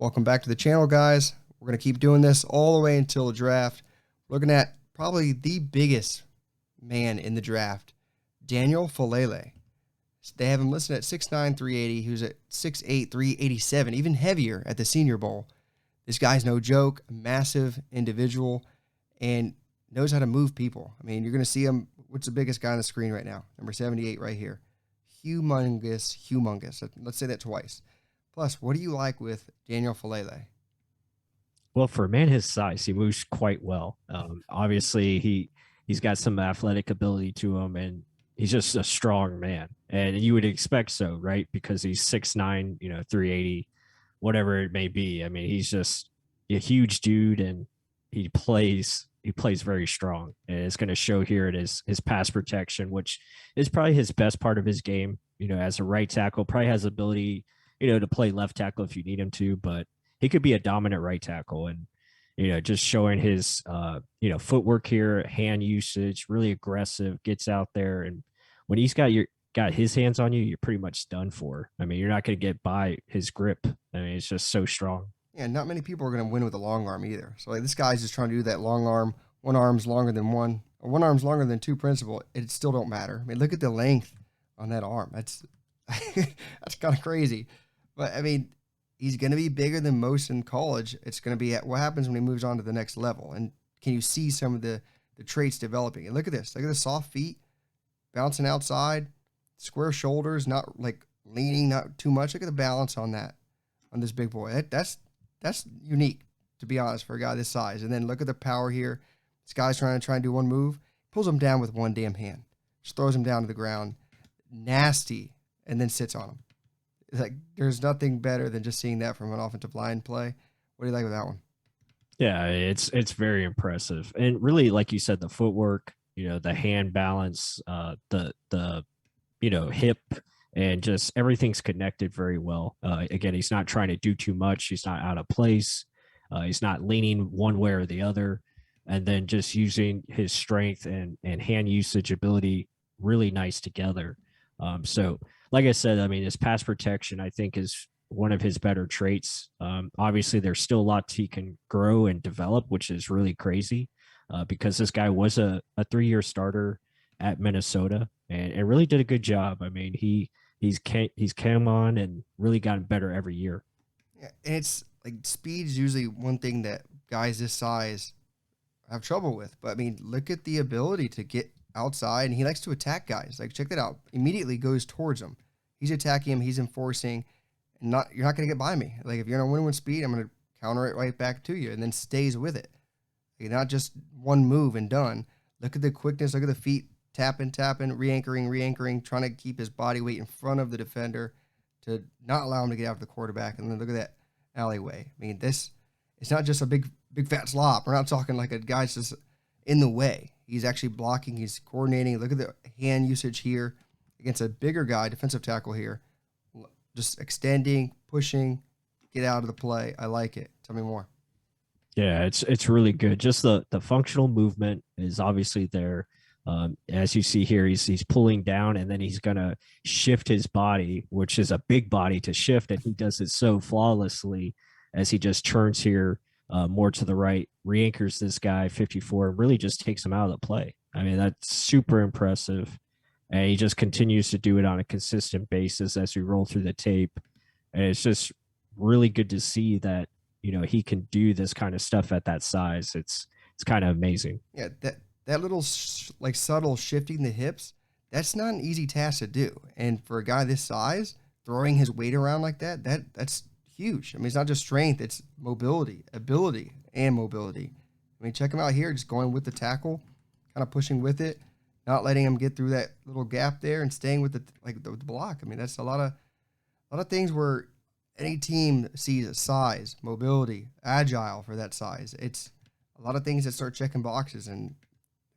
Welcome back to the channel, guys. We're going to keep doing this all the way until the draft. We're looking at probably the biggest man in the draft, Daniel Faalele. They have him listed at 6'9", 380. He was at 6'8", 387, even heavier at the Senior Bowl. This guy's no joke, a massive individual, and knows how to move people. I mean, you're going to see him. What's the biggest guy on the screen right now? Number 78 right here. Humongous. Let's say that twice. Plus, what do you like with Daniel Faalele? Well, for a man his size, he moves quite well. Obviously, he's got some athletic ability to him, and he's just a strong man. And you would expect so, right? Because he's 6'9", 380, whatever it may be. I mean, he's just a huge dude, and he plays very strong. And it's going to show here in his pass protection, which is probably his best part of his game. As a right tackle, probably has ability, to play left tackle if you need him to, but he could be a dominant right tackle. And just showing his footwork here, hand usage, really aggressive, gets out there, and when he's got his hands on you, you're pretty much done for. I mean, you're not going to get by his grip. I mean, it's just so strong. Yeah, not many people are going to win with a long arm either. So this guy's just trying to do that long arm. One arm's longer than one, or one arm's longer than two principle. It still don't matter. I mean, look at the length on that arm. That's that's kind of crazy. But I mean, he's going to be bigger than most in college. It's going to be what happens when he moves on to the next level. And can you see some of the traits developing? And look at this. Look at the soft feet, bouncing outside, square shoulders, not like leaning, not too much. Look at the balance on that, on this big boy. That's unique, to be honest, for a guy this size. And then look at the power here. This guy's trying to do one move, pulls him down with one damn hand, just throws him down to the ground, nasty, and then sits on him. Like, there's nothing better than just seeing that from an offensive line play. What do you like with that one? Yeah, it's very impressive. And really, like you said, the footwork, the hand balance, the hip, and just everything's connected very well. Again, he's not trying to do too much. He's not out of place. He's not leaning one way or the other. And then just using his strength and hand usage ability really nice together. So like I said, I mean, his pass protection, I think, is one of his better traits. Obviously, there's still a lot he can grow and develop, which is really crazy because this guy was a 3-year starter at Minnesota and really did a good job. I mean, he's come on and really gotten better every year. Yeah, and it's like speed's usually one thing that guys this size have trouble with. But I mean, look at the ability to get outside, and he likes to attack guys. Like, check that out. Immediately goes towards him. He's attacking him. He's enforcing. And you're not going to get by me. Like, if you're going to win with speed, I'm going to counter it right back to you, and then stays with it. Like, not just one move and done. Look at the quickness. Look at the feet tapping, re-anchoring, trying to keep his body weight in front of the defender to not allow him to get after the quarterback. And then look at that alleyway. I mean, it's not just a big fat slop. We're not talking like a guy's just in the way. He's actually blocking. He's coordinating. Look at the hand usage here against a bigger guy, defensive tackle here. Just extending, pushing, get out of the play. I like it. Tell me more. Yeah, it's really good. Just the functional movement is obviously there. As you see here, he's pulling down, and then he's gonna shift his body, which is a big body to shift, and he does it so flawlessly as he just turns here more to the right, re-anchors this guy 54, and really just takes him out of the play. I mean, that's super impressive. And he just continues to do it on a consistent basis as we roll through the tape. And it's just really good to see that, he can do this kind of stuff at that size. It's kind of amazing. Yeah, that little like subtle shifting the hips, that's not an easy task to do. And for a guy this size, throwing his weight around like that's huge. I mean, it's not just strength, it's mobility, ability, and mobility. I mean, check him out here, just going with the tackle, kind of pushing with it, not letting him get through that little gap there, and staying with the block. I mean, that's a lot of things where any team sees size, mobility, agile for that size. It's a lot of things that start checking boxes. And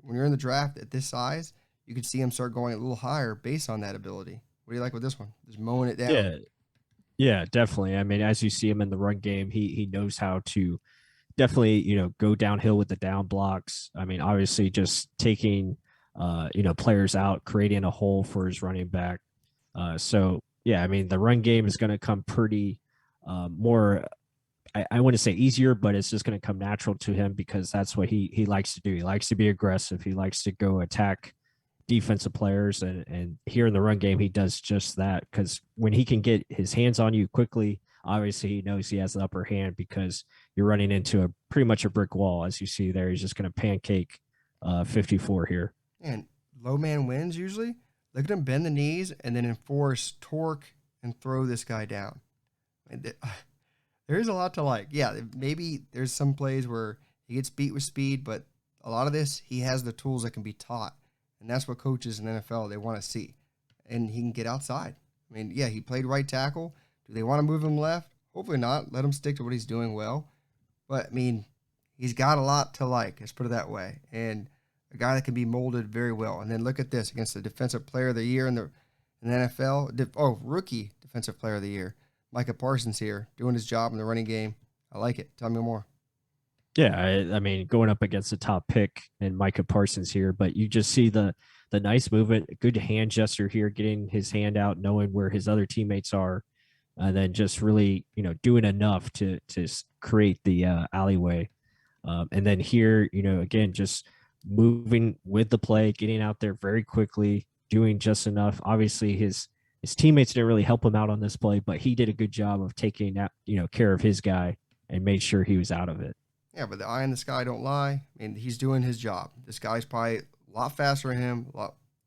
when you're in the draft at this size, you could see him start going a little higher based on that ability. What do you like with this one? Just mowing it down. Yeah, definitely. I mean, as you see him in the run game, he knows how to definitely, go downhill with the down blocks. I mean, obviously just taking, players out, creating a hole for his running back. So, yeah, I mean, the run game is going to come pretty more I wouldn't say easier, but it's just going to come natural to him because that's what he likes to do. He likes to be aggressive. He likes to go attack defensive players, and here in the run game, he does just that because when he can get his hands on you quickly, obviously he knows he has the upper hand because you're running into a pretty much a brick wall as you see there. He's just going to pancake 54 here. And low man wins usually. Look at him bend the knees and then enforce torque and throw this guy down. There's a lot to like. Yeah, maybe there's some plays where he gets beat with speed, but a lot of this, he has the tools that can be taught. And that's what coaches in the NFL, they want to see. And he can get outside. I mean, yeah, he played right tackle. Do they want to move him left? Hopefully not. Let him stick to what he's doing well. But, I mean, he's got a lot to like, let's put it that way. And a guy that can be molded very well. And then look at this against the Defensive Player of the Year in the NFL. Rookie Defensive Player of the Year. Micah Parsons here doing his job in the running game. I like it. Tell me more. Yeah, I mean, going up against the top pick and Micah Parsons here, but you just see the nice movement, good hand gesture here, getting his hand out, knowing where his other teammates are, and then just really, doing enough to create the alleyway. And then here, again, just moving with the play, getting out there very quickly, doing just enough. Obviously, his teammates didn't really help him out on this play, but he did a good job of taking care of his guy and made sure he was out of it. Yeah, but the eye in the sky don't lie. I mean, he's doing his job. This guy's probably a lot faster than him.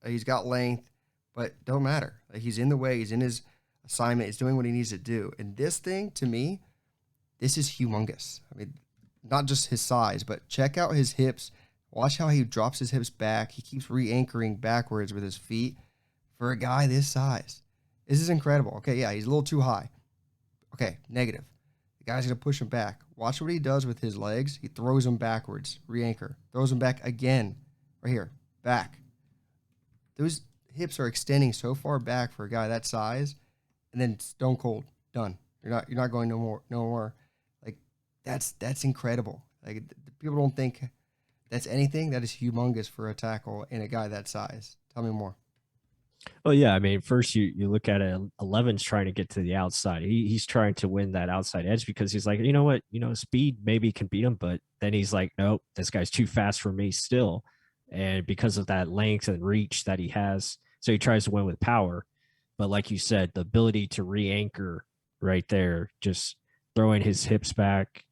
He's got length, but don't matter. Like, he's in the way. He's in his assignment. He's doing what he needs to do. And this thing, to me, this is humongous. I mean, not just his size, but check out his hips. Watch how he drops his hips back. He keeps re-anchoring backwards with his feet. For a guy this size, this is incredible. Okay, yeah, he's a little too high. Okay, negative. The guy's going to push him back. Watch what he does with his legs. He throws them backwards, re-anchor. Throws them back again. Right here, back. Those hips are extending so far back for a guy that size, and then stone cold, done. You're not going no more. Like, that's incredible. Like, people don't think that's anything. That is humongous for a tackle and a guy that size. Tell me more. Oh yeah, I mean, first you look at it. 11's trying to get to the outside. He's trying to win that outside edge because he's like, you know what, speed maybe can beat him, but then he's like, nope, this guy's too fast for me still, and because of that length and reach that he has, so he tries to win with power. But like you said, the ability to re-anchor right there, just throwing his hips back,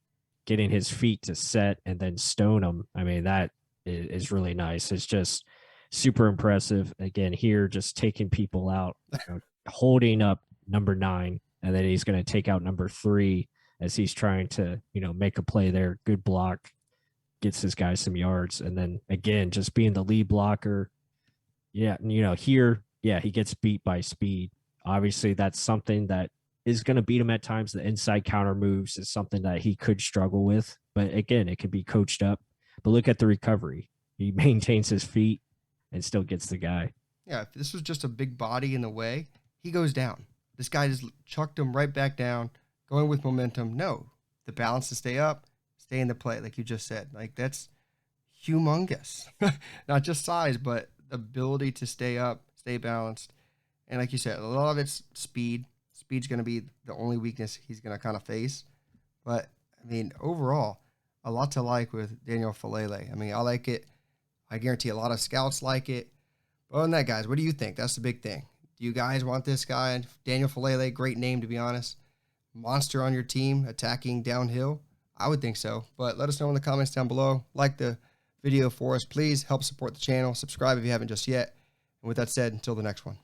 getting his feet to set, and then stone him. I mean, that is really nice. It's just super impressive. Again, here, just taking people out, holding up number 9, and then he's going to take out number 3 as he's trying to, make a play there. Good block, gets this guy some yards, and then again, just being the lead blocker. Yeah, here, yeah, he gets beat by speed. Obviously, that's something that is going to beat him at times. The inside counter moves is something that he could struggle with, but again, it can be coached up. But look at the recovery. He maintains his feet and still gets the guy. Yeah, if this was just a big body in the way, he goes down. This guy just chucked him right back down, going with momentum. No, the balance to stay up, stay in the play, like you just said. Like, that's humongous. Not just size, but the ability to stay up, stay balanced. And like you said, a lot of it's speed. Speed's going to be the only weakness he's going to kind of face. But, I mean, overall, a lot to like with Daniel Faalele. I mean, I like it. I guarantee a lot of scouts like it. But other than that, guys, what do you think? That's the big thing. Do you guys want this guy, Daniel Faalele, great name to be honest, monster on your team, attacking downhill? I would think so. But let us know in the comments down below. Like the video for us. Please help support the channel. Subscribe if you haven't just yet. And with that said, until the next one.